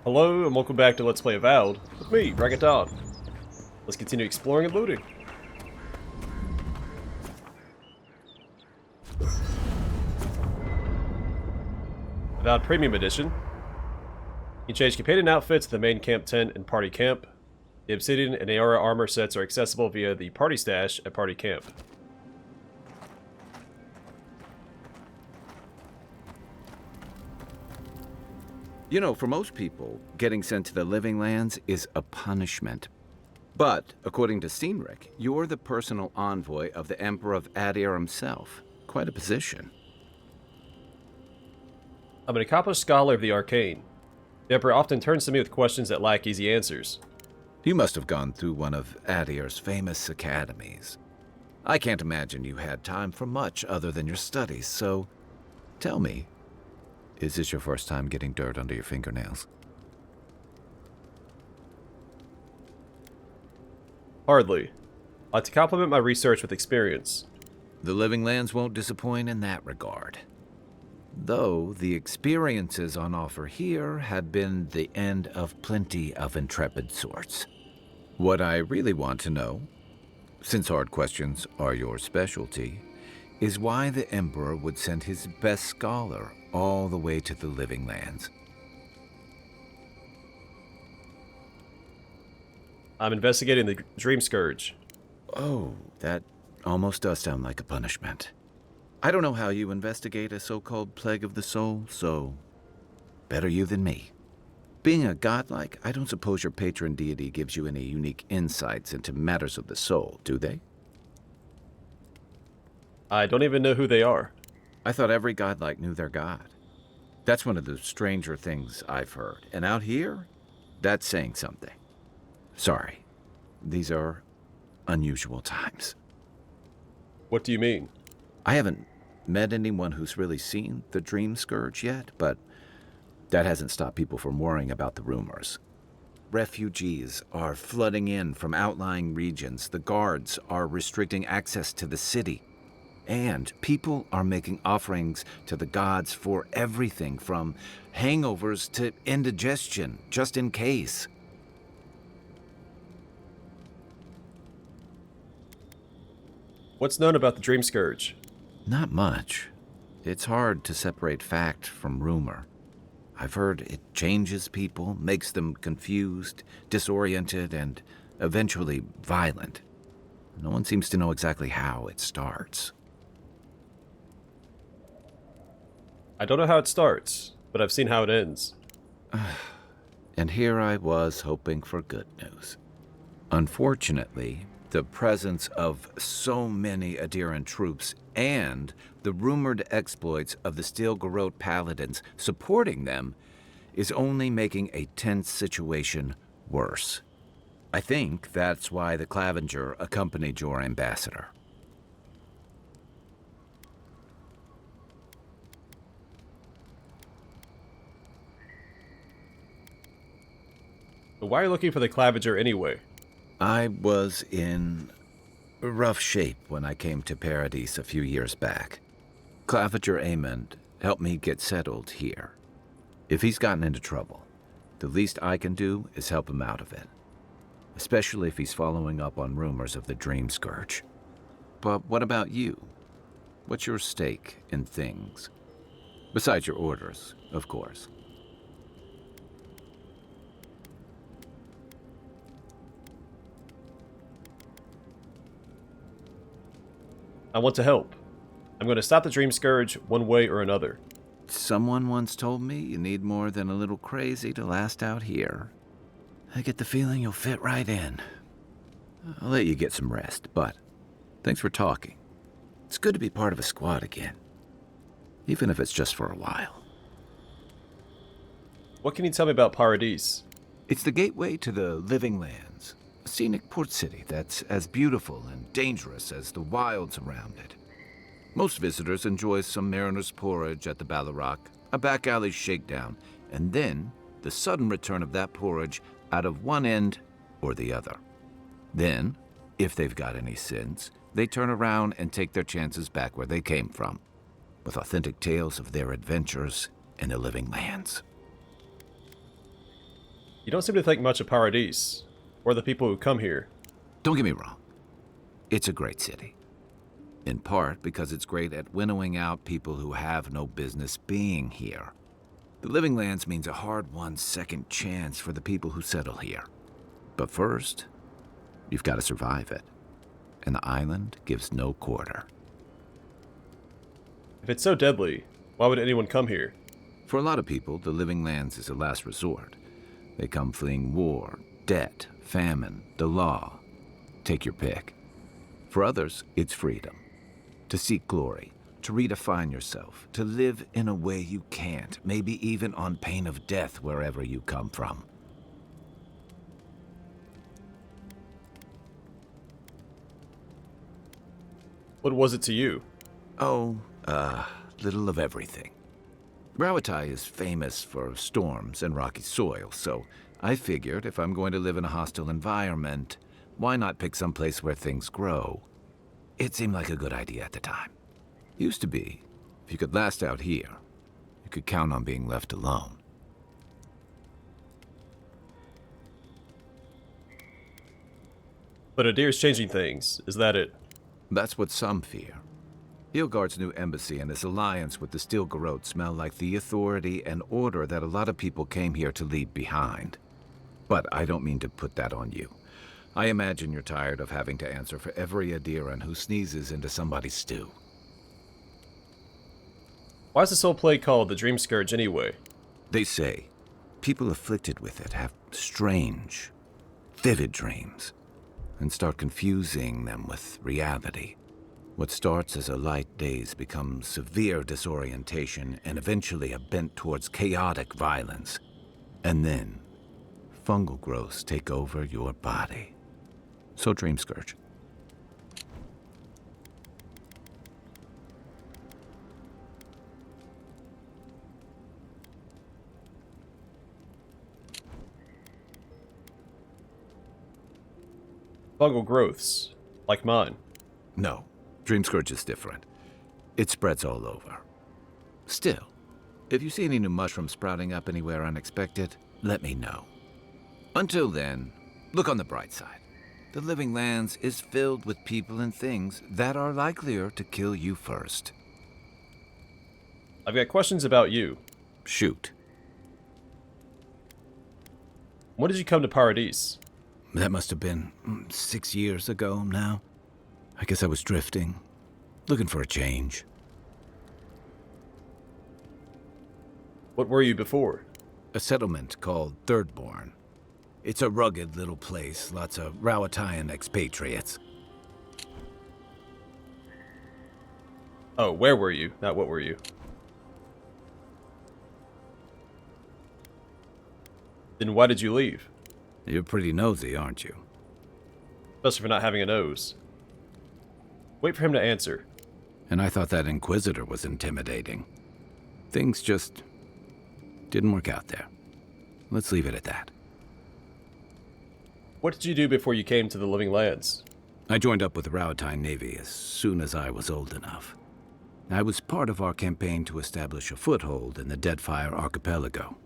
Hello and welcome back to Let's Play Avowed with me, BringItDon. Let's continue exploring and looting. Avowed Premium Edition. You can change companion outfits to the main camp tent and party camp. The Obsidian and Eora armor sets are accessible via the party stash at party camp. You know, for most people, getting sent to the Living Lands is a punishment. But, according to Steenrick, you're the personal envoy of the Emperor of Adir himself. Quite a position. I'm an accomplished scholar of the arcane. The Emperor often turns to me with questions that lack easy answers. You must have gone through one of Adir's famous academies. I can't imagine you had time for much other than your studies, so tell me, is this your first time getting dirt under your fingernails? Hardly. I like to complement my research with experience. The Living Lands won't disappoint in that regard. Though the experiences on offer here have been the end of plenty of intrepid sorts. What I really want to know, since hard questions are your specialty, is why the Emperor would send his best scholar all the way to the Living Lands. I'm investigating the Dream Scourge. Oh, that almost does sound like a punishment. I don't know how you investigate a so-called plague of the soul, so better you than me. Being a godlike, I don't suppose your patron deity gives you any unique insights into matters of the soul, do they? I don't even know who they are. I thought every godlike knew their god. That's one of the stranger things I've heard. And out here, that's saying something. Sorry, these are unusual times. What do you mean? I haven't met anyone who's really seen the Dream Scourge yet, but that hasn't stopped people from worrying about the rumors. Refugees are flooding in from outlying regions. The guards are restricting access to the city. And people are making offerings to the gods for everything from hangovers to indigestion, just in case. What's known about the Dream Scourge? Not much. It's hard to separate fact from rumor. I've heard it changes people, makes them confused, disoriented, and eventually violent. No one seems to know exactly how it starts. I don't know how it starts, but I've seen how it ends. And here I was hoping for good news. Unfortunately, the presence of so many Adiran troops and the rumored exploits of the Steel Garrote Paladins supporting them is only making a tense situation worse. I think that's why the Clavenger accompanied your ambassador. But why are you looking for the Clavenger anyway? I was in rough shape when I came to Paradis a few years back. Clavenger Amond helped me get settled here. If he's gotten into trouble, the least I can do is help him out of it. Especially if he's following up on rumors of the Dream Scourge. But what about you? What's your stake in things? Besides your orders, of course. I want to help. I'm going to stop the Dream Scourge one way or another. Someone once told me you need more than a little crazy to last out here. I get the feeling you'll fit right in. I'll let you get some rest, but thanks for talking. It's good to be part of a squad again, even if it's just for a while. What can you tell me about Paradis? It's the gateway to the Living Lands, a scenic port city that's as beautiful and dangerous as the wilds around it. Most visitors enjoy some mariner's porridge at the Ballarrock, a back alley shakedown, and then the sudden return of that porridge out of one end or the other. Then, if they've got any sense, they turn around and take their chances back where they came from, with authentic tales of their adventures in the Living Lands. You don't seem to think much of Paradis, or the people who come here. Don't get me wrong. It's a great city. In part because it's great at winnowing out people who have no business being here. The Living Lands means a hard-won second chance for the people who settle here. But first, you've got to survive it. And the island gives no quarter. If it's so deadly, why would anyone come here? For a lot of people, the Living Lands is a last resort. They come fleeing war, debt, famine, the law. Take your pick. For others, it's freedom. To seek glory, to redefine yourself, to live in a way you can't, maybe even on pain of death wherever you come from. What was it to you? Oh, little of everything. Rawatai is famous for storms and rocky soil, so I figured if I'm going to live in a hostile environment, why not pick some place where things grow? It seemed like a good idea at the time. Used to be, if you could last out here, you could count on being left alone. But Adir's changing things, is that it? That's what some fear. Hilgard's new embassy and his alliance with the Steel Garrote smell like the authority and order that a lot of people came here to leave behind. But I don't mean to put that on you. I imagine you're tired of having to answer for every Adiran who sneezes into somebody's stew. Why is this whole plague called the Dream Scourge anyway? They say people afflicted with it have strange, vivid dreams and start confusing them with reality. What starts as a light daze becomes severe disorientation and eventually a bent towards chaotic violence. And then, fungal growths take over your body. So Dream Scourge. Fungal growths, like mine. No, Dream Scourge is different. It spreads all over. Still, if you see any new mushrooms sprouting up anywhere unexpected, let me know. Until then, look on the bright side. The Living Lands is filled with people and things that are likelier to kill you first. I've got questions about you. Shoot. When did you come to Paradis? That must have been 6 years ago now. I guess I was drifting, looking for a change. What were you before? A settlement called Thirdborn. It's a rugged little place, lots of Rawatayan expatriates. Oh, where were you? Not what were you. Then why did you leave? You're pretty nosy, aren't you? Especially for not having a nose. Wait for him to answer. And I thought that Inquisitor was intimidating. Things just didn't work out there. Let's leave it at that. What did you do before you came to the Living Lands? I joined up with the Rawatine Navy as soon as I was old enough. I was part of our campaign to establish a foothold in the Deadfire Archipelago.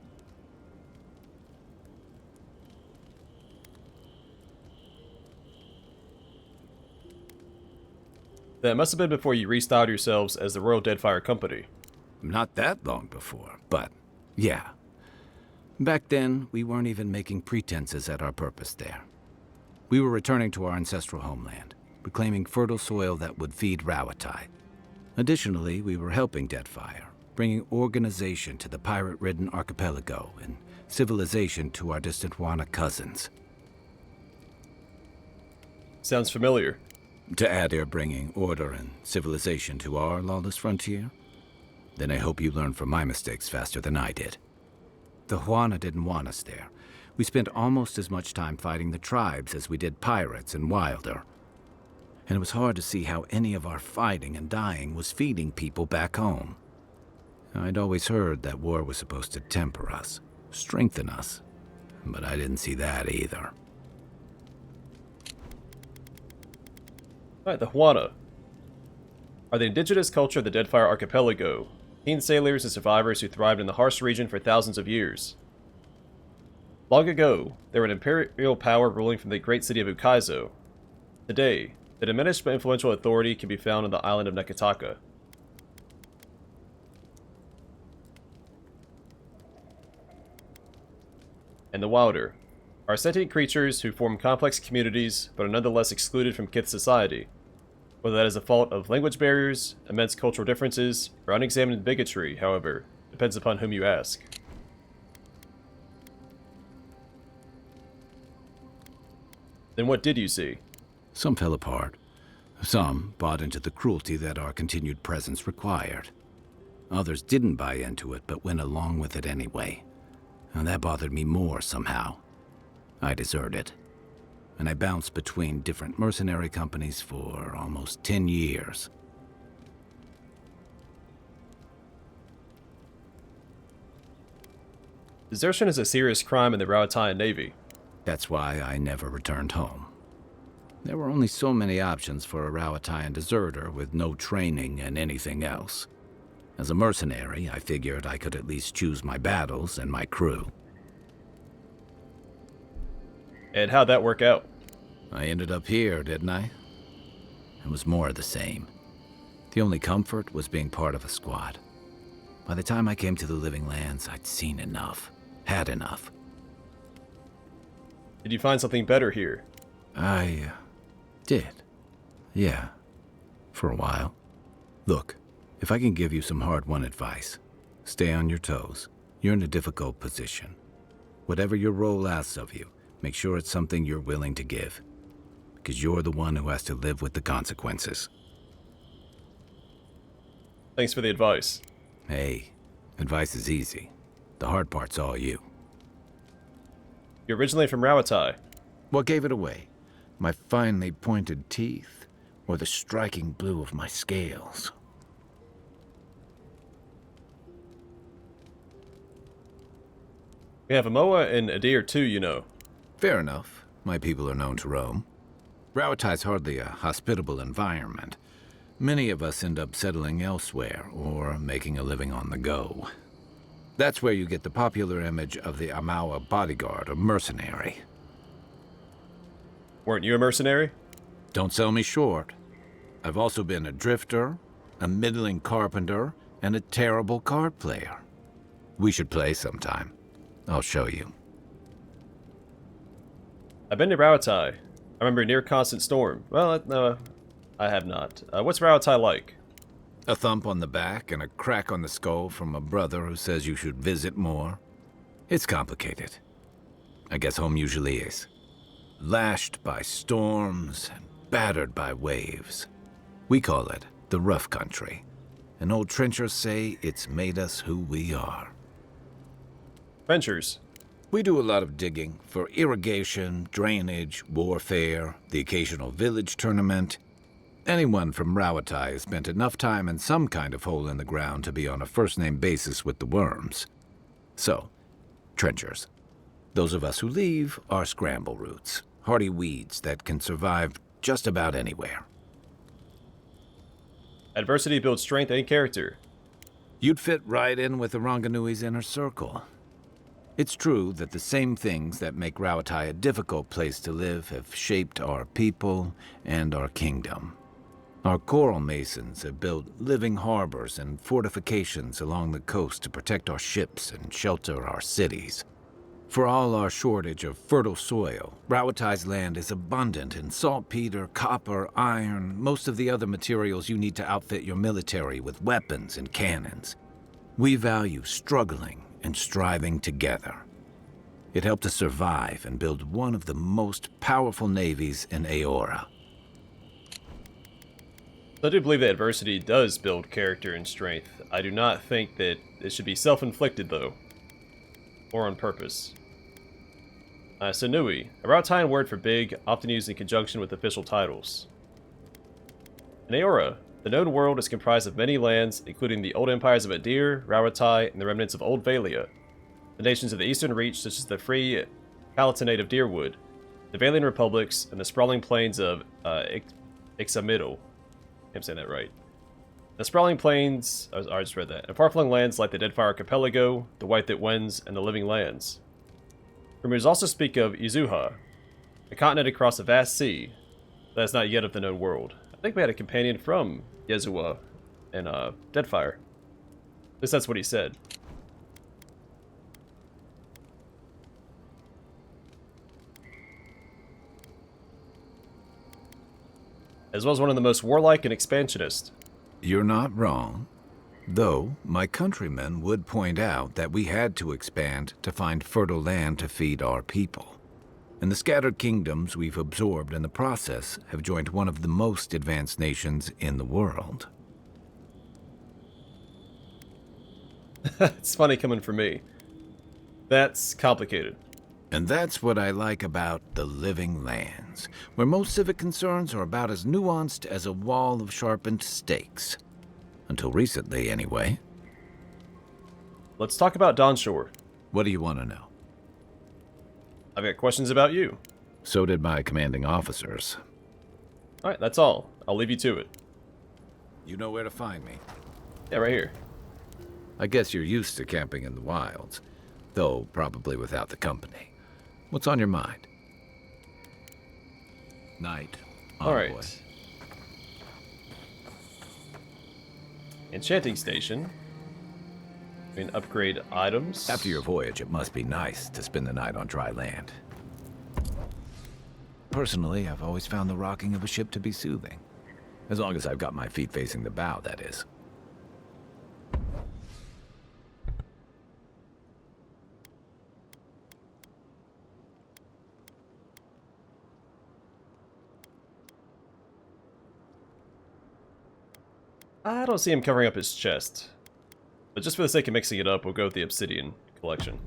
That must have been before you restyled yourselves as the Royal Deadfire Company. Not that long before, but yeah. Back then, we weren't even making pretenses at our purpose there. We were returning to our ancestral homeland, reclaiming fertile soil that would feed Rawatai. Additionally, we were helping Deadfire, bringing organization to the pirate-ridden archipelago and civilization to our distant Wana cousins. Sounds familiar. To Adir bringing order and civilization to our lawless frontier? Then I hope you learn from my mistakes faster than I did. The Huana didn't want us there. We spent almost as much time fighting the tribes as we did pirates and Wilder. And it was hard to see how any of our fighting and dying was feeding people back home. I'd always heard that war was supposed to temper us, strengthen us, but I didn't see that either. Alright, the Huana are the indigenous culture of the Deadfire Archipelago. Keen sailors and survivors who thrived in the harsh region for thousands of years. Long ago, there were an imperial power ruling from the great city of Ukaizo. Today, the diminished but influential authority can be found on the island of Nekataka. And the Wilder are sentient creatures who form complex communities but are nonetheless excluded from Kith society. Whether that is a fault of language barriers, immense cultural differences, or unexamined bigotry, however, depends upon whom you ask. Then what did you see? Some fell apart. Some bought into the cruelty that our continued presence required. Others didn't buy into it, but went along with it anyway. And that bothered me more somehow. I deserted. And I bounced between different mercenary companies for almost 10 years. Desertion is a serious crime in the Rauataian Navy. That's why I never returned home. There were only so many options for a Rauataian deserter with no training and anything else. As a mercenary, I figured I could at least choose my battles and my crew. And how'd that work out? I ended up here, didn't I? It was more of the same. The only comfort was being part of a squad. By the time I came to the Living Lands, I'd seen enough. Had enough. Did you find something better here? I did. Yeah. For a while. Look, if I can give you some hard-won advice, stay on your toes. You're in a difficult position. Whatever your role asks of you, make sure it's something you're willing to give. Because you're the one who has to live with the consequences. Thanks for the advice. Hey, advice is easy. The hard part's all you. You're originally from Rauatai. What gave it away? My finely pointed teeth, or the striking blue of my scales? We have a Moa and a deer too, you know. Fair enough. My people are known to roam. Rauatai's hardly a hospitable environment. Many of us end up settling elsewhere, or making a living on the go. That's where you get the popular image of the Amawa bodyguard or mercenary. Weren't you a mercenary? Don't sell me short. I've also been a drifter, a middling carpenter, and a terrible card player. We should play sometime. I'll show you. I've been to Rauatai. I remember near Constant Storm. Well, no, I have not. What's Rauatai like? A thump on the back and a crack on the skull from a brother who says you should visit more. It's complicated. I guess home usually is. Lashed by storms and battered by waves. We call it the rough country. And old trenchers say it's made us who we are. Trenchers. We do a lot of digging for irrigation, drainage, warfare, the occasional village tournament. Anyone from Rauatai has spent enough time in some kind of hole in the ground to be on a first-name basis with the worms. So, trenchers. Those of us who leave are scramble roots, hardy weeds that can survive just about anywhere. Adversity builds strength and character. You'd fit right in with the Ranganui's inner circle. It's true that the same things that make Rauatai a difficult place to live have shaped our people and our kingdom. Our coral masons have built living harbors and fortifications along the coast to protect our ships and shelter our cities. For all our shortage of fertile soil, Rauatai's land is abundant in saltpeter, copper, iron, most of the other materials you need to outfit your military with weapons and cannons. We value struggling and striving together. It helped us survive and build one of the most powerful navies in Eora. I do believe that adversity does build character and strength. I do not think that it should be self-inflicted, though. Or on purpose. Sanui, a Rautaian word for big, often used in conjunction with official titles. In Eora, the known world is comprised of many lands, including the old empires of Adir, Rauatai, and the remnants of Old Valia. The nations of the Eastern Reach, such as the free Palatinate of Deerwood, the Valian Republics, and the sprawling plains of Ixamiddle. I'm saying that right. The sprawling plains, I just read that, and far-flung lands like the Deadfire Archipelago, the White That Wins, and the Living Lands. Rumors also speak of Izuha, a continent across a vast sea that is not yet of the known world. I think we had a companion from Yezua in Deadfire. At least that's what he said. As well as one of the most warlike and expansionist. You're not wrong. Though, my countrymen would point out that we had to expand to find fertile land to feed our people. And the scattered kingdoms we've absorbed in the process have joined one of the most advanced nations in the world. It's funny coming from me. That's complicated. And that's what I like about the Living Lands, where most civic concerns are about as nuanced as a wall of sharpened stakes. Until recently, anyway. Let's talk about Dawnshore. What do you want to know? I've got questions about you. So did my commanding officers. Alright, that's all. I'll leave you to it. You know where to find me. Yeah, right here. I guess you're used to camping in the wilds, though probably without the company. What's on your mind? Night. Alright. Enchanting station. We can upgrade items. After your voyage, it must be nice to spend the night on dry land. Personally, I've always found the rocking of a ship to be soothing. As long as I've got my feet facing the bow, that is. I don't see him covering up his chest. But just for the sake of mixing it up, we'll go with the obsidian collection.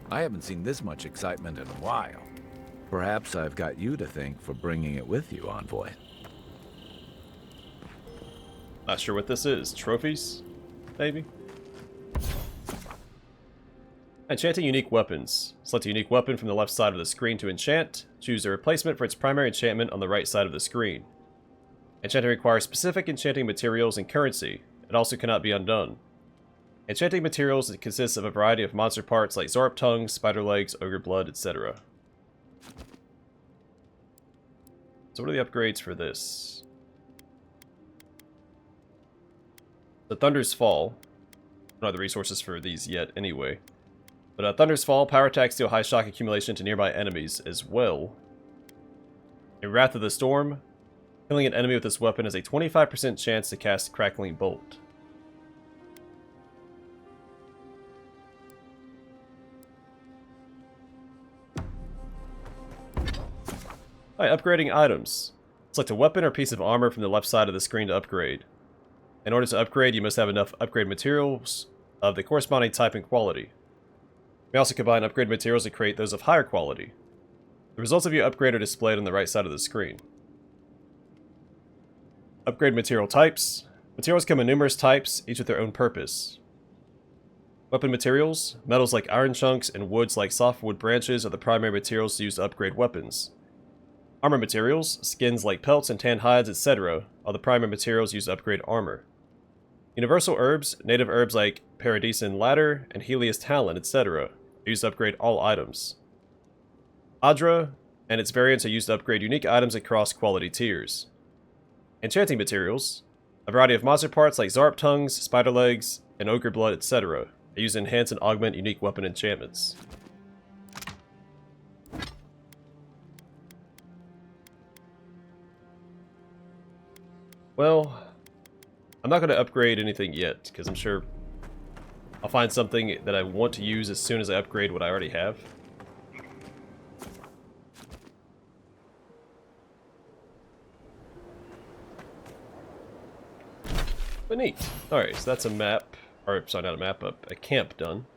I haven't seen this much excitement in a while. Perhaps I've got you to thank for bringing it with you, Envoy. Not sure what this is. Trophies? Maybe? Enchanting unique weapons. Select a unique weapon from the left side of the screen to enchant. Choose a replacement for its primary enchantment on the right side of the screen. Enchanting requires specific enchanting materials and currency. It also cannot be undone. Enchanting materials consists of a variety of monster parts like Zorp tongue, spider legs, ogre blood, etc. So what are the upgrades for this? The Thunder's Fall. I don't have the resources for these yet anyway. But Thunder's Fall, power attacks deal high shock accumulation to nearby enemies as well. In Wrath of the Storm, killing an enemy with this weapon has a 25% chance to cast Crackling Bolt. Alright, upgrading items. Select a weapon or piece of armor from the left side of the screen to upgrade. In order to upgrade, you must have enough upgrade materials of the corresponding type and quality. You may also combine upgrade materials to create those of higher quality. The results of your upgrade are displayed on the right side of the screen. Upgrade material types. Materials come in numerous types, each with their own purpose. Weapon materials. Metals like iron chunks and woods like softwood branches are the primary materials used to upgrade weapons. Armor materials. Skins like pelts and tanned hides, etc. are the primary materials used to upgrade armor. Universal herbs. Native herbs like Paradis and Ladder and Helios Talon, etc. are used to upgrade all items. Adra and its variants are used to upgrade unique items across quality tiers. Enchanting materials. A variety of monster parts like Zarp tongues, spider legs, and ogre blood, etc. are used to enhance and augment unique weapon enchantments. Well, I'm not going to upgrade anything yet, because I'm sure I'll find something that I want to use as soon as I upgrade what I already have. But neat. Alright, so that's a map, or sorry, not a map, a camp done.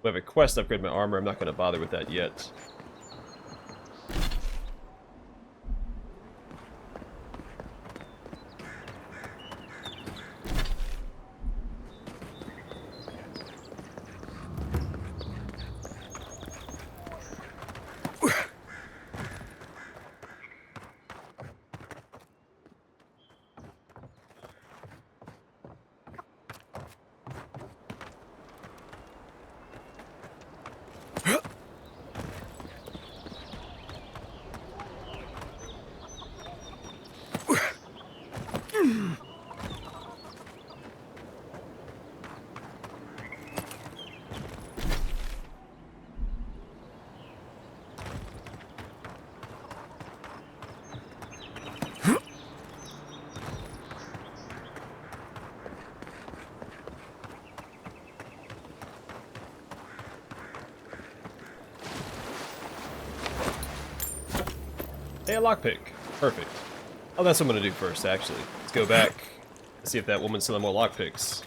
We have a quest to upgrade my armor. I'm not going to bother with that yet. Hey, a lockpick. Perfect. Oh, that's what I'm gonna do first, actually. Let's go back and see if that woman's selling more lockpicks.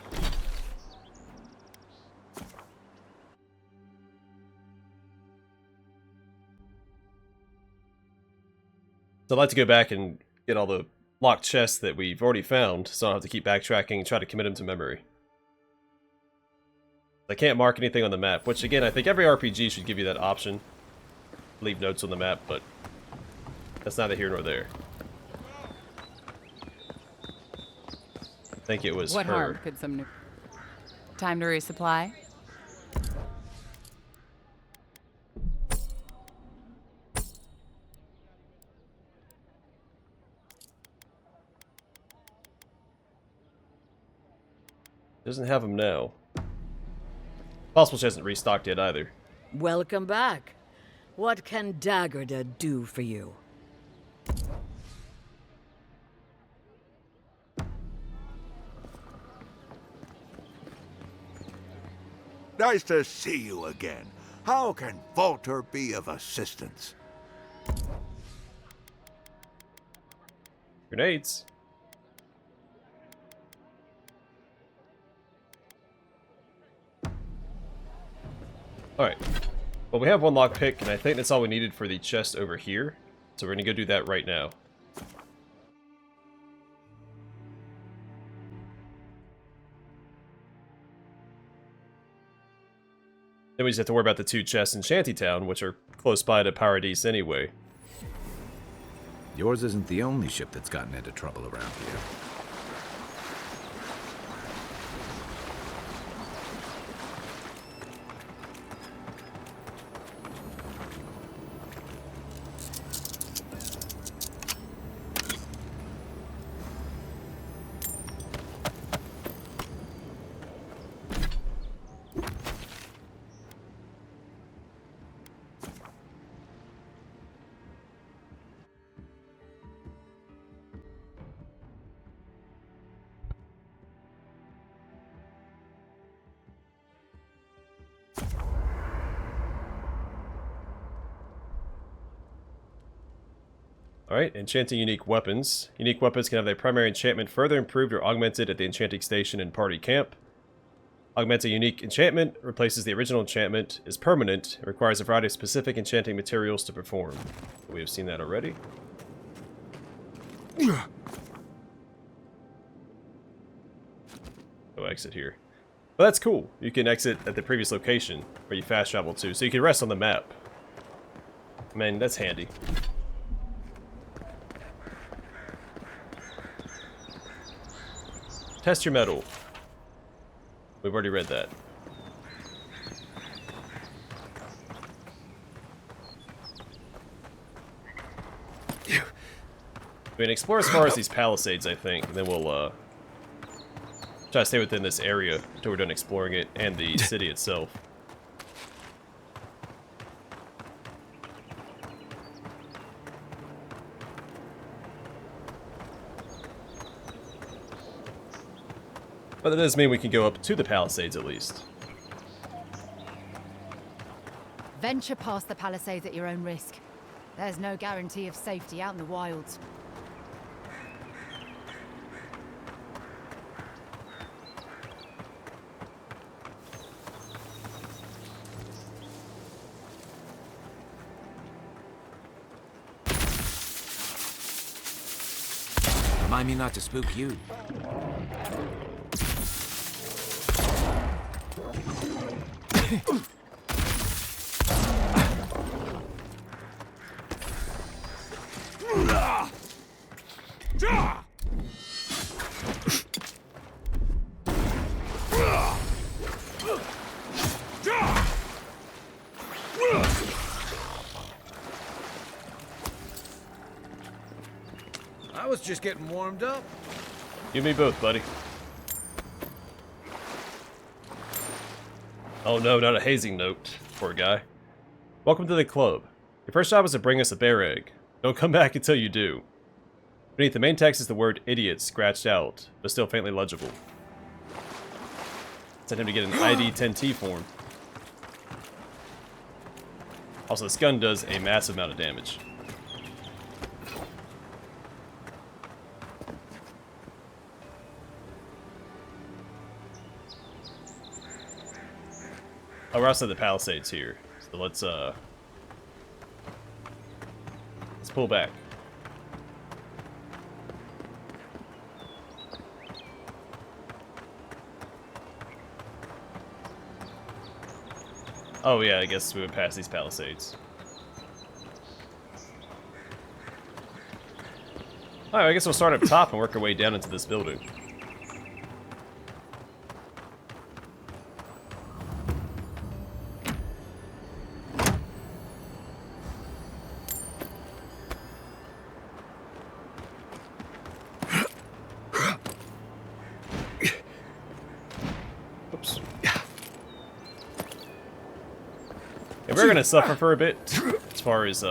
So I'd like to go back and get all the locked chests that we've already found, so I don't have to keep backtracking and try to commit them to memory. I can't mark anything on the map, which again, I think every RPG should give you that option. Leave notes on the map, but that's neither here nor there. I think it was What her. harm could some new... Time to resupply? Doesn't have them now. Possible she hasn't restocked yet either. Welcome back. What can Daggerda do for you? Nice to see you again. How can Volter be of assistance? Grenades. Alright. Well, we have one lockpick, and I think that's all we needed for the chest over here. So we're gonna go do that right now. Then we just have to worry about the two chests in Shantytown, which are close by to Paradis anyway. Yours isn't the only ship that's gotten into trouble around here. Alright, enchanting unique weapons. Unique weapons can have their primary enchantment further improved or augmented at the enchanting station and party camp. Augment a unique enchantment, replaces the original enchantment, is permanent, and requires a variety of specific enchanting materials to perform. We have seen that already. No exit here. But that's cool. You can exit at the previous location where you fast travel to, so you can rest on the map. Man, that's handy. Test your metal. We've already read that. I mean, explore as far as these Palisades, I think, and then we'll try to stay within this area until we're done exploring it and the city itself. But that does mean we can go up to the Palisades at least. Venture past the Palisades at your own risk. There's no guarantee of safety out in the wilds. Remind me not to spook you. I was just getting warmed up. You and me both, buddy. Oh no, not a hazing note. Poor guy. Welcome to the club. Your first job is to bring us a bear egg. Don't come back until you do. Beneath the main text is the word idiot scratched out, but still faintly legible. Send him to get an ID 10T form. Also, this gun does a massive amount of damage. Oh, we're outside the Palisades here. So let's pull back. Oh yeah, I guess we would pass these Palisades. Alright, I guess we'll start up top and work our way down into this building. Oops. Yeah, we're gonna suffer for a bit as far as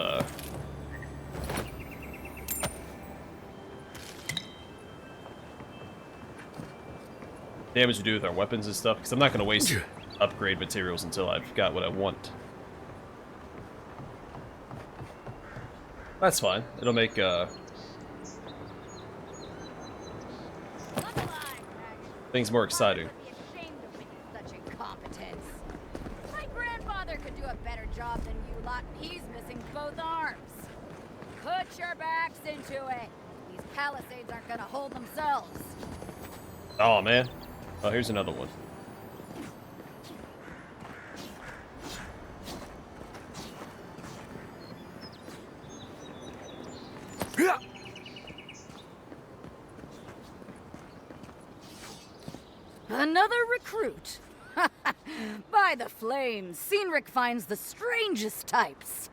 damage we do with our weapons and stuff, because I'm not gonna waste upgrade materials until I've got what I want. That's fine. It'll make things more exciting. Such incompetence. My grandfather could do a better job than you lot, and he's missing both arms. Put your backs into it. These Palisades aren't gonna hold themselves. Oh man. Oh, here's another one. Another recruit. By the flames, Cynric finds the strangest types.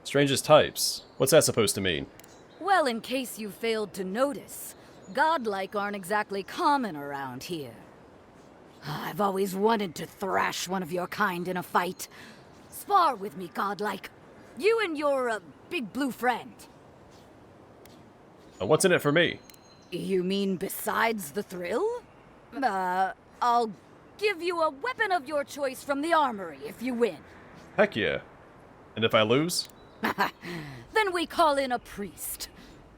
Strangest types. What's that supposed to mean? Well, in case you failed to notice, godlike aren't exactly common around here. I've always wanted to thrash one of your kind in a fight. Spar with me, godlike. You and your, big blue friend. What's in it for me? You mean besides the thrill? I'll give you a weapon of your choice from the armory if you win. Heck yeah. And if I lose? Then we call in a priest.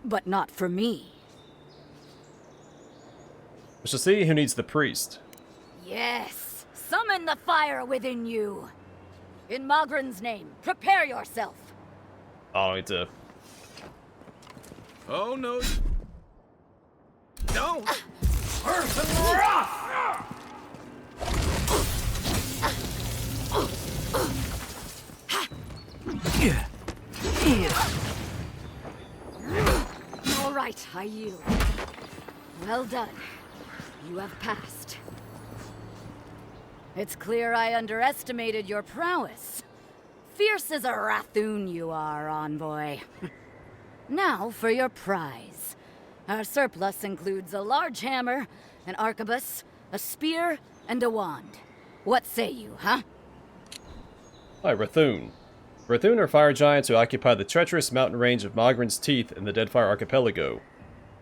But not for me. We shall see who needs the priest. Yes, summon the fire within you. In Magrin's name, prepare yourself. Oh, I need to... Oh, no. Don't! All right, I yield. Well done. You have passed. It's clear I underestimated your prowess. Fierce as a Rathoon you are, envoy. Now for your prize. Our surplus includes a large hammer, an arquebus, a spear, and a wand. What say you, huh? Hi, Rathoon. Rathoon are fire giants who occupy the treacherous mountain range of Magrin's Teeth in the Deadfire Archipelago.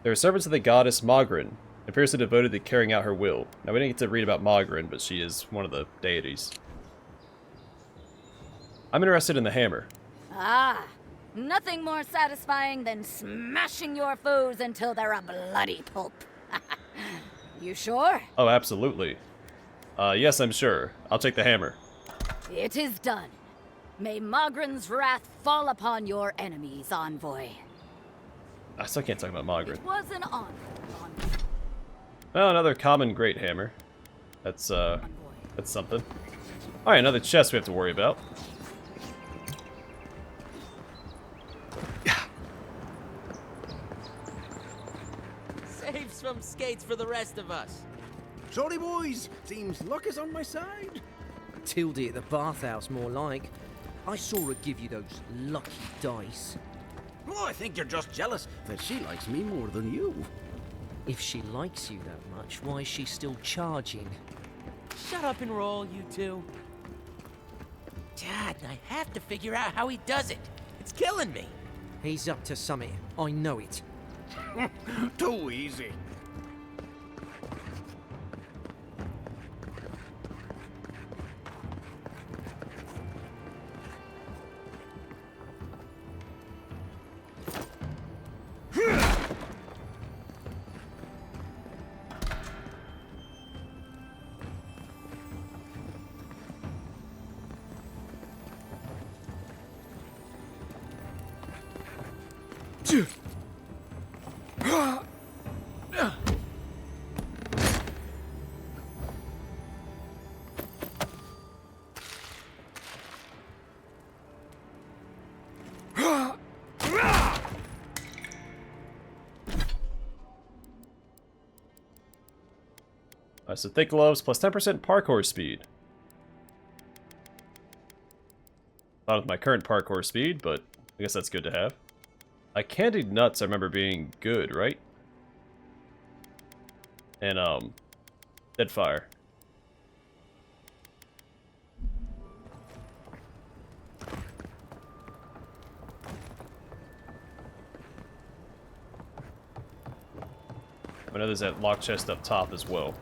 They are servants of the goddess Magrin, and fiercely devoted to carrying out her will. Now, we didn't get to read about Magrin, but she is one of the deities. I'm interested in the hammer. Ah, nothing more satisfying than smashing your foes until they're a bloody pulp. You sure? Oh, absolutely. Yes, I'm sure. I'll take the hammer. It is done. May Magrin's wrath fall upon your enemies, envoy. I still can't talk about Magrin. It was an honor, envoy. Well, another common great hammer. That's something. Alright, another chest we have to worry about. Save some skates for the rest of us. Sorry, boys. Seems luck is on my side. Tildy at the bathhouse, more like. I saw her give you those lucky dice. Oh, I think you're just jealous that she likes me more than you. If she likes you that much, why is she still charging? Shut up and roll, you two. Dad, I have to figure out how he does it. It's killing me. He's up to something. I know it. Too easy. So thick gloves plus 10% parkour speed. Not with my current parkour speed, but I guess that's good to have. Candied nuts I remember being good, right? And dead fire. I know there's that lock chest up top as well.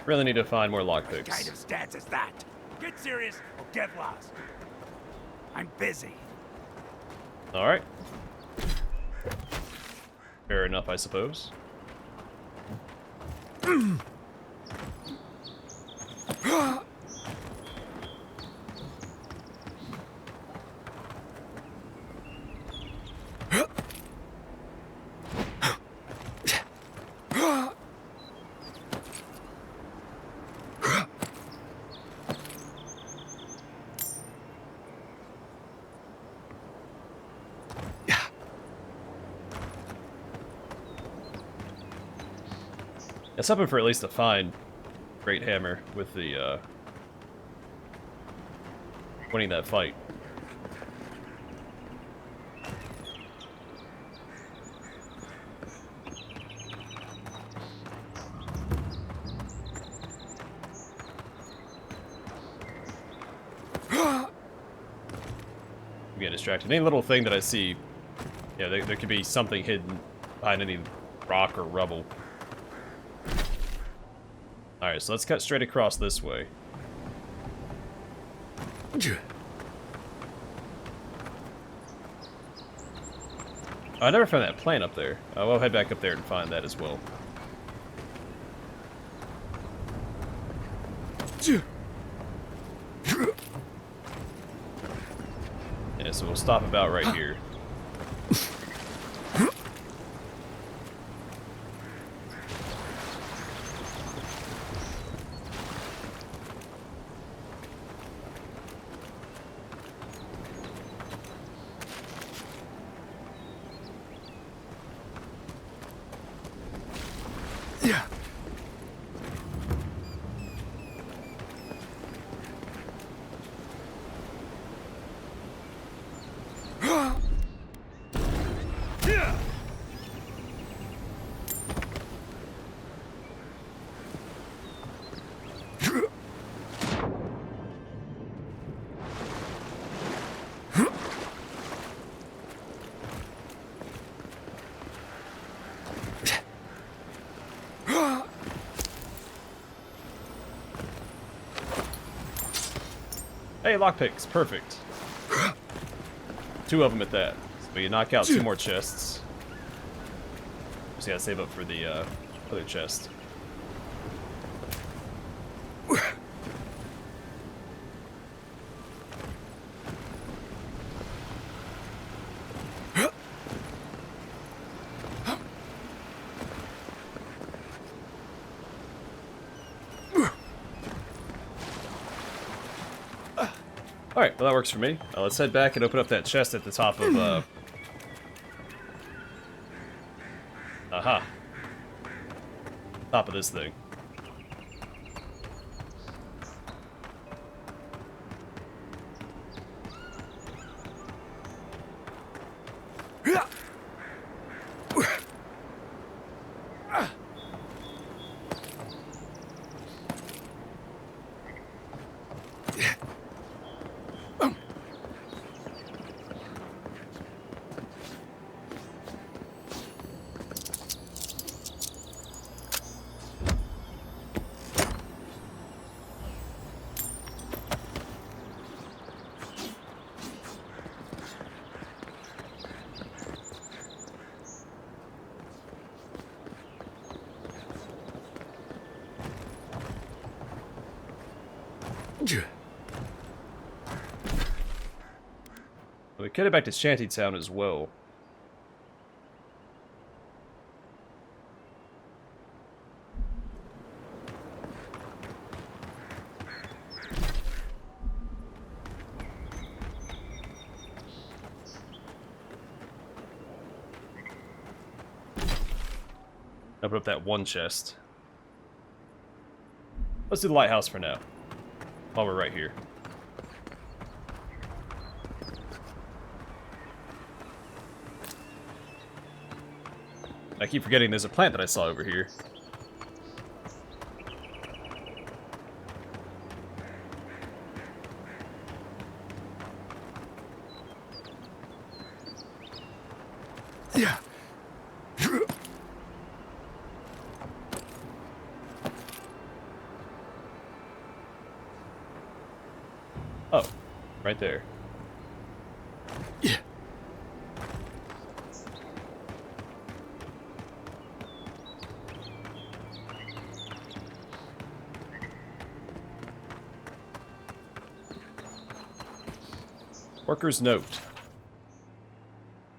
Really need to find more lockpicks. What kind of stance is that? Get serious or get lost. I'm busy. Alright. Fair enough, I suppose. It's hoping for at least a fine great hammer with the winning that fight. I'm getting distracted. Any little thing that I see, yeah, there could be something hidden behind any rock or rubble. Alright, so let's cut straight across this way. I never found that plant up there. We'll head back up there and find that as well. Yeah, so we'll stop about right here. Hey, lockpicks, perfect. 2 of them at that. So we can knock out 2 more chests. Just gotta save up for the other chest. Alright, well that works for me. Let's head back and open up that chest at the top of, aha. Top of this thing. We could head back to Shantytown as well. Open up that one chest. Let's do the lighthouse for now, while we're right here. I keep forgetting there's a plant that I saw over here. Yeah. Oh, right there. Yeah. Worker's note.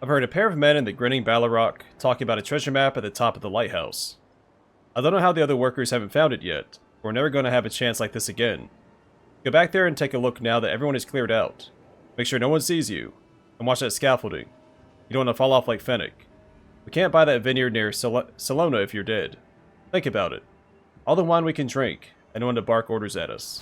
I've heard a pair of men in the grinning Ballarrock talking about a treasure map at the top of the lighthouse. I don't know how the other workers haven't found it yet. We're never going to have a chance like this again. Go back there and take a look now that everyone is cleared out. Make sure no one sees you. And watch that scaffolding. You don't want to fall off like Fennec. We can't buy that vineyard near Salona if you're dead. Think about it. All the wine we can drink, and no one to bark orders at us.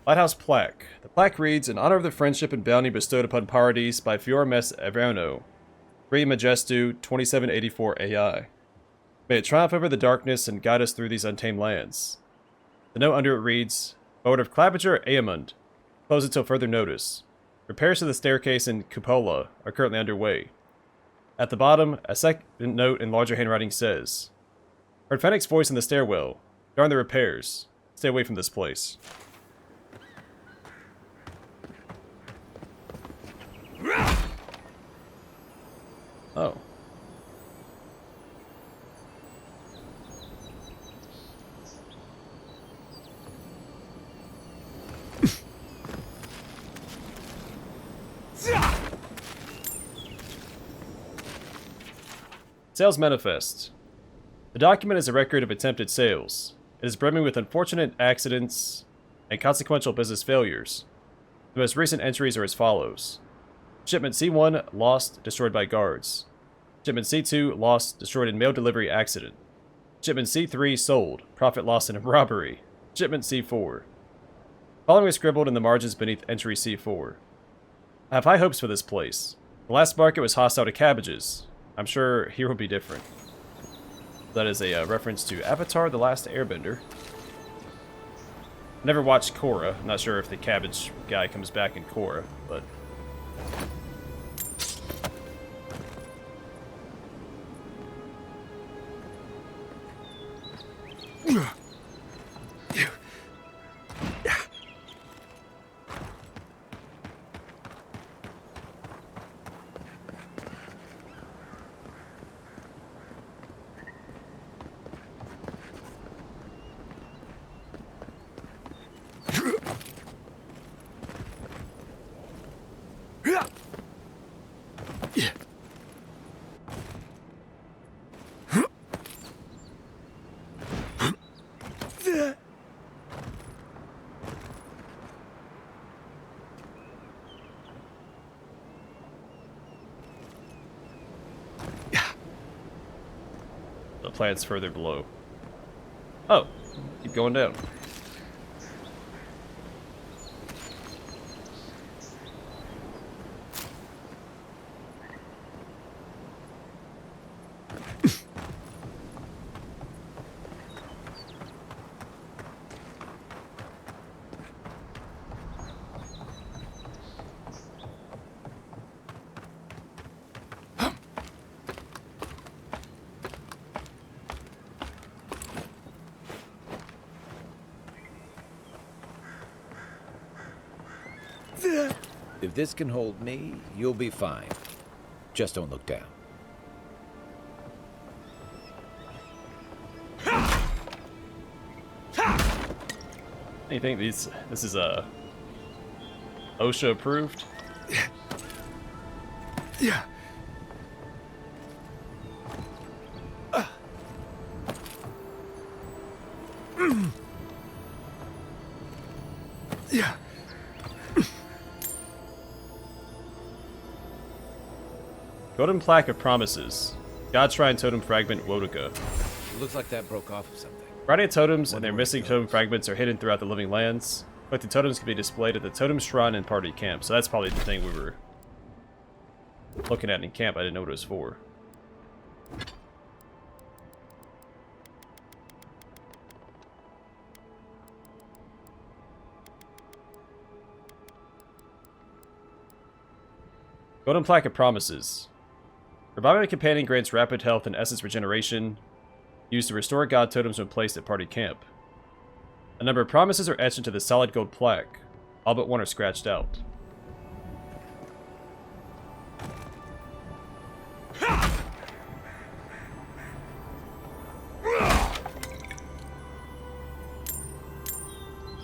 Lighthouse Plaque. The plaque reads, in honor of the friendship and bounty bestowed upon Paradis by Fiora Mess Averno, 3 Majestu 2784 AI. May it triumph over the darkness and guide us through these untamed lands. The note under it reads, Forward of Claviger Aemond. Closed until further notice. Repairs to the staircase and cupola are currently underway. At the bottom, a second note in larger handwriting says, Heard Fennec's voice in the stairwell. Darn the repairs. Stay away from this place. Oh. Sales Manifest. The document is a record of attempted sales. It is brimming with unfortunate accidents and consequential business failures. The most recent entries are as follows. Shipment C1, lost, destroyed by guards. Shipment C2, lost, destroyed in mail delivery accident. Shipment C3, sold, profit lost in a robbery. Shipment C4. Following is scribbled in the margins beneath entry C4. I have high hopes for this place. The last market was hostile to cabbages. I'm sure here will be different. That is a reference to Avatar: The Last Airbender. Never watched Korra. I'm not sure if the cabbage guy comes back in Korra, but... The plant's further below. Oh, keep going down. If this can hold me, you'll be fine. Just don't look down. You think this is OSHA approved? Yeah. Yeah. Golden Plaque of Promises. God Shrine Totem Fragment Wotica. Looks like that broke off of something. Variety of totems and their missing totem fragments are hidden throughout the living lands. Collected totems can be displayed at the Totem Shrine and Party Camp, so that's probably the thing we were looking at in camp. I didn't know what it was for. Golden Plaque of Promises. Reviving a companion grants rapid health and essence regeneration, used to restore god totems when placed at party camp. A number of promises are etched into the solid gold plaque. All but one are scratched out.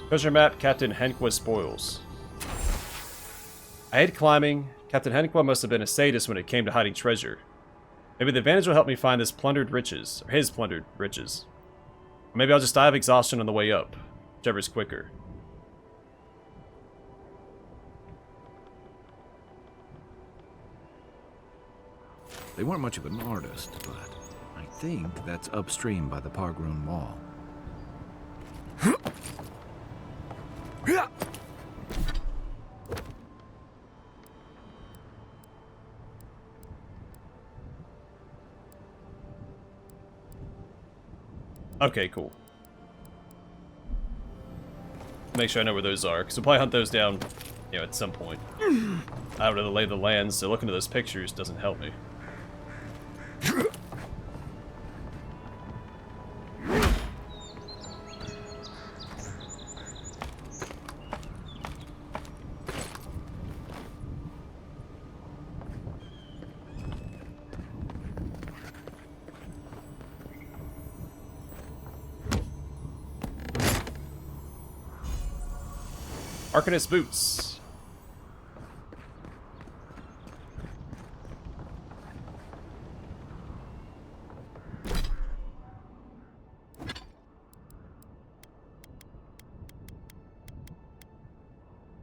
Treasure map, Captain Henqua spoils. I hate climbing. Captain Henqua must have been a sadist when it came to hiding treasure. Maybe the advantage will help me find this plundered riches, or his plundered riches. Or maybe I'll just die of exhaustion on the way up, whichever's quicker. They weren't much of an artist, but I think that's upstream by the Pargroon Wall. Okay, cool. Make sure I know where those are, because we'll probably hunt those down, you know, at some point. I don't know the lay of the land, so looking at those pictures doesn't help me. Arcanist boots.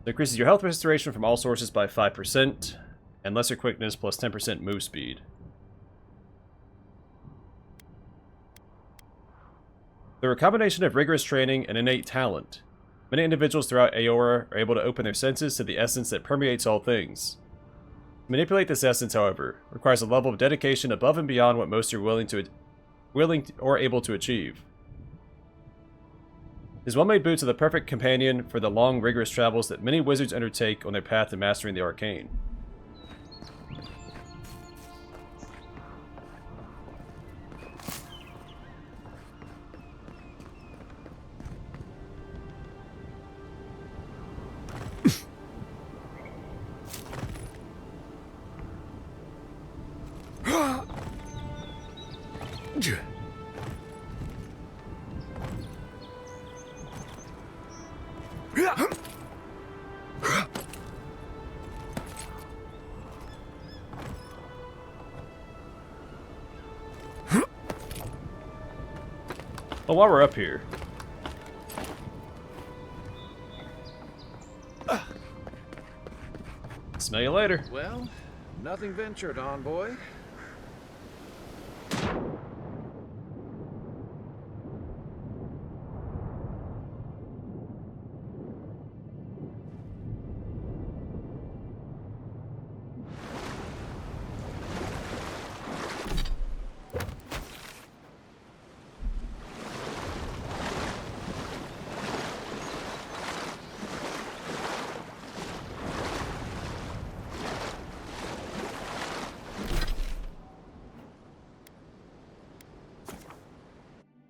It increases your health restoration from all sources by 5%, and lesser quickness plus 10% move speed. Through a combination of rigorous training and innate talent, many individuals throughout Eora are able to open their senses to the essence that permeates all things. To manipulate this essence, however, requires a level of dedication above and beyond what most are willing or able to achieve. His well-made boots are the perfect companion for the long, rigorous travels that many wizards undertake on their path to mastering the arcane. Well, while we're up here, smell you later. Well, nothing ventured, envoy.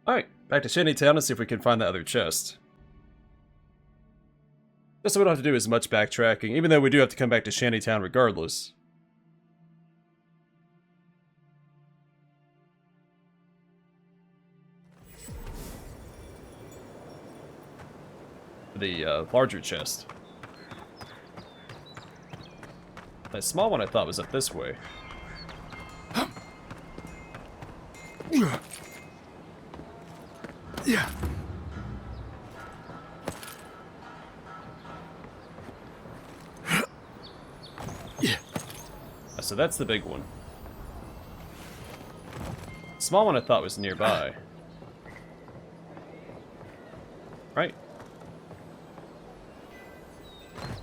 Alright, back to Shantytown and see if we can find that other chest. Just so we don't have to do as much backtracking, even though we do have to come back to Shantytown regardless. The larger chest. That small one I thought was up this way. Yeah. So that's the big one. Small one I thought was nearby. Right?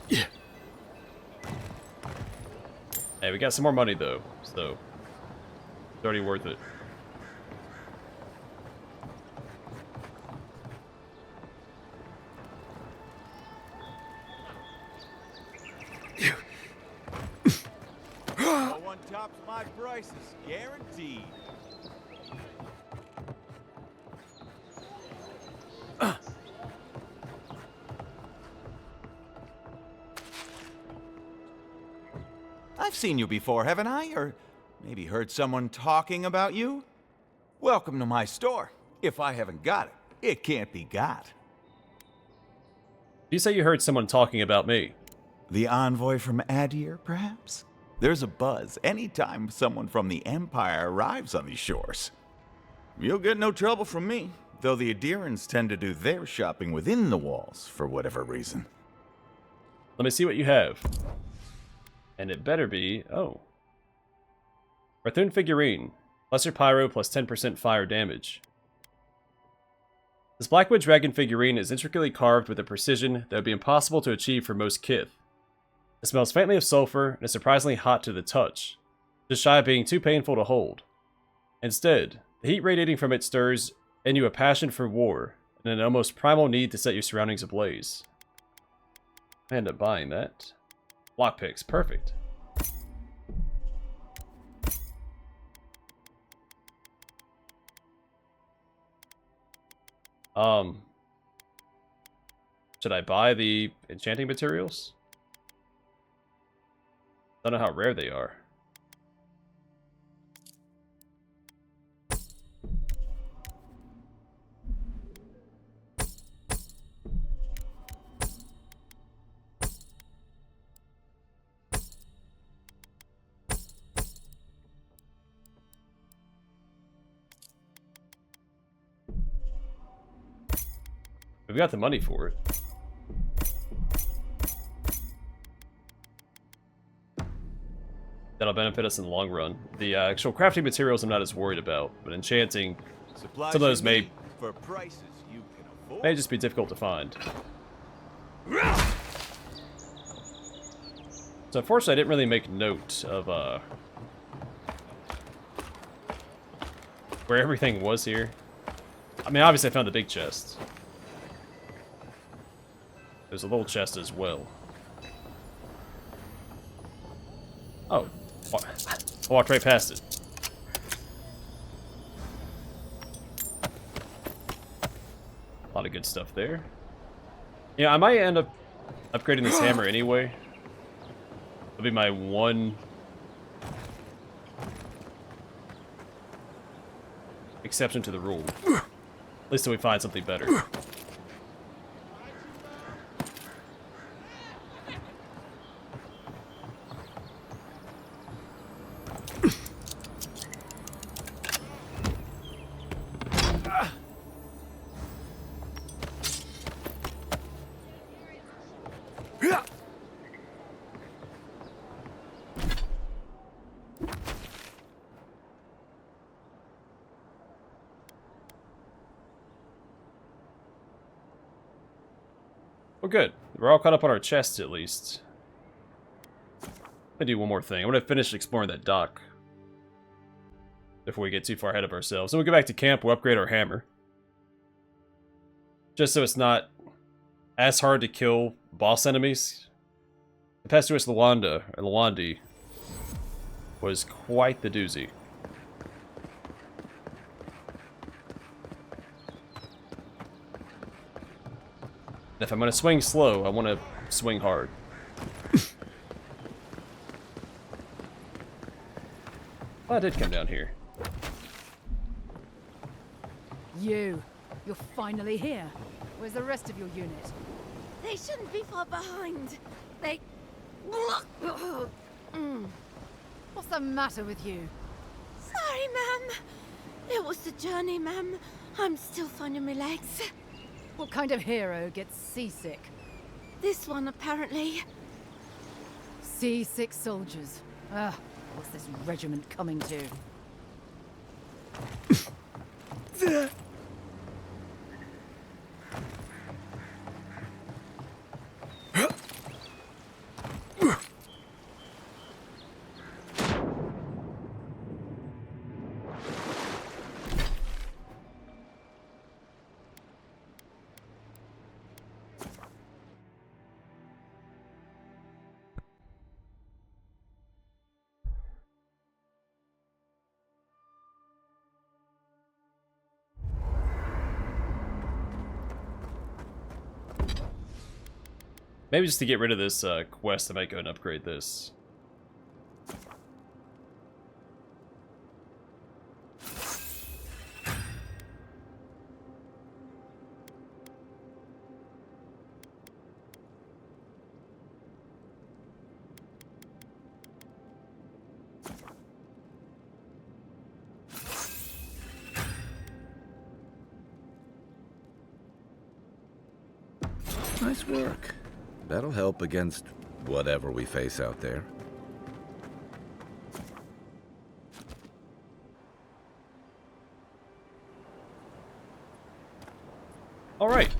Yeah. Hey, we got some more money though, so it's already worth it. No one tops my prices, guaranteed. I've seen you before, haven't I? Or maybe heard someone talking about you? Welcome to my store. If I haven't got it, it can't be got. You say you heard someone talking about me. The envoy from Adir, perhaps? There's a buzz anytime someone from the Empire arrives on these shores. You'll get no trouble from me, though the Adirans tend to do their shopping within the walls for whatever reason. Let me see what you have. And it better be... Oh. Rathoon figurine. Lesser pyro plus 10% fire damage. This Blackwood dragon figurine is intricately carved with a precision that would be impossible to achieve for most kith. It smells faintly of sulfur and is surprisingly hot to the touch, just shy of being too painful to hold. Instead, the heat radiating from it stirs in you a passion for war and an almost primal need to set your surroundings ablaze. I end up buying that. Lockpicks, perfect. Should I buy the enchanting materials? I don't know how rare they are. We've got the money for it. That'll benefit us in the long run. The actual crafting materials I'm not as worried about, but enchanting, Supplies some of those you may need for prices you can afford. may just be difficult to find. So unfortunately I didn't really make note of where everything was here. I mean, obviously I found the big chest. There's a little chest as well. Oh, I walked right past it. A lot of good stuff there. Yeah, I might end up upgrading this hammer anyway. It'll be my one exception to the rule. At least till we find something better. Well, good. We're all caught up on our chests, at least. I'm gonna do one more thing. I'm gonna finish exploring that dock before we get too far ahead of ourselves. Then we'll go back to camp, we'll upgrade our hammer. Just so it's not as hard to kill boss enemies. The Pestuous Luanda, or Luandi, was quite the doozy. If I'm gonna swing slow, I want to swing hard. Oh, I did come down here. You're finally here. Where's the rest of your unit? They shouldn't be far behind. They... What's the matter with you? Sorry, ma'am. It was the journey, ma'am. I'm still finding my legs. What kind of hero gets seasick? This one, apparently. Seasick soldiers. Ugh, what's this regiment coming to? Maybe just to get rid of this quest, I might go and upgrade this. Nice work. That'll help against whatever we face out there. All right.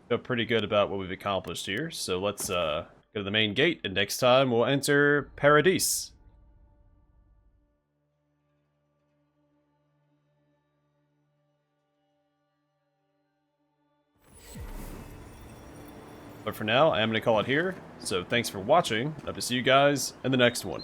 Feel pretty good about what we've accomplished here, so let's go to the main gate, and next time we'll enter Paradis. But for now, I am going to call it here, so thanks for watching. Hope to see you guys in the next one.